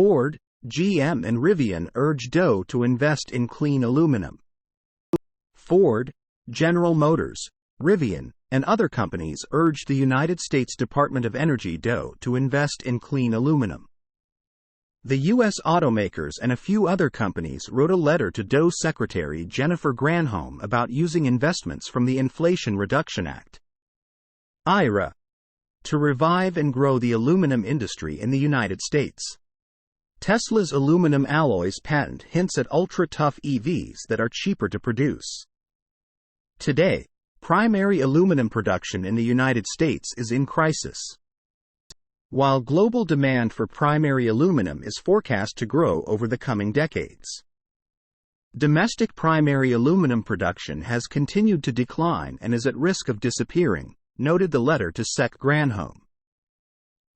Ford, GM and Rivian urge DOE to invest in clean aluminum. Ford, General Motors, Rivian, and other companies urged the United States Department of Energy DOE to invest in clean aluminum. The U.S. automakers and a few other companies wrote a letter to DOE Secretary Jennifer Granholm about using investments from the Inflation Reduction Act (IRA) to revive and grow the aluminum industry in the United States. Tesla's aluminum alloys patent hints at ultra-tough EVs that are cheaper to produce. Today, primary aluminum production in the United States is in crisis. While global demand for primary aluminum is forecast to grow over the coming decades, domestic primary aluminum production has continued to decline and is at risk of disappearing, noted the letter to Sec Granholm.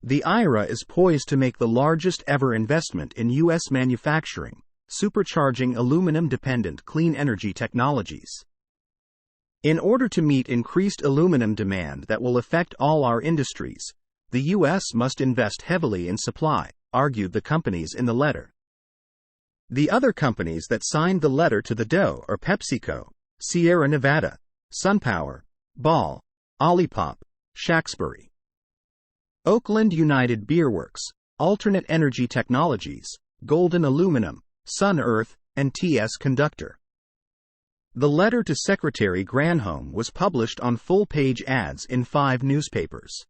The IRA is poised to make the largest ever investment in U.S. manufacturing, supercharging aluminum-dependent clean energy technologies. In order to meet increased aluminum demand that will affect all our industries, the U.S. must invest heavily in supply, argued the companies in the letter. The other companies that signed the letter to the DOE are PepsiCo, Sierra Nevada, SunPower, Ball, Olipop, Shaftesbury, Oakland United Beerworks, Alternate Energy Technologies, Golden Aluminum, Sun Earth, and TS Conductor. The letter to Secretary Granholm was published on full-page ads in 5 newspapers: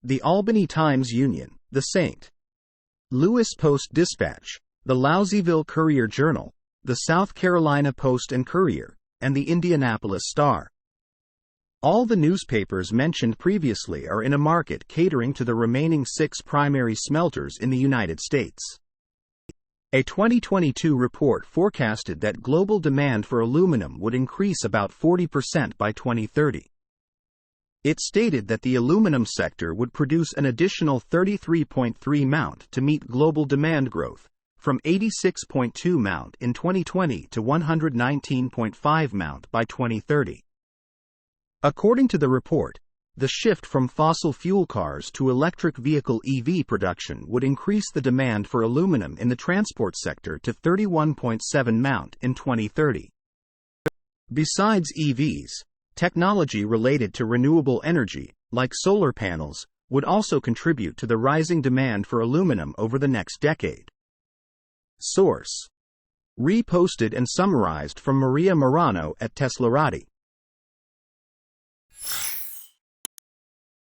the Albany Times-Union, the St. Louis Post-Dispatch, the Louisville Courier-Journal, the South Carolina Post and Courier, and the Indianapolis Star. All the newspapers mentioned previously are in a market catering to the remaining 6 primary smelters in the United States. A 2022 report forecasted that global demand for aluminum would increase about 40% by 2030. It stated that the aluminum sector would produce an additional 33.3 Mt to meet global demand growth, from 86.2 Mt in 2020 to 119.5 Mt by 2030. According to the report, the shift from fossil fuel cars to electric vehicle EV production would increase the demand for aluminum in the transport sector to 31.7 Mt in 2030. Besides EVs, technology related to renewable energy, like solar panels, would also contribute to the rising demand for aluminum over the next decade. Source: reposted and summarized from Maria Marano at Teslarati.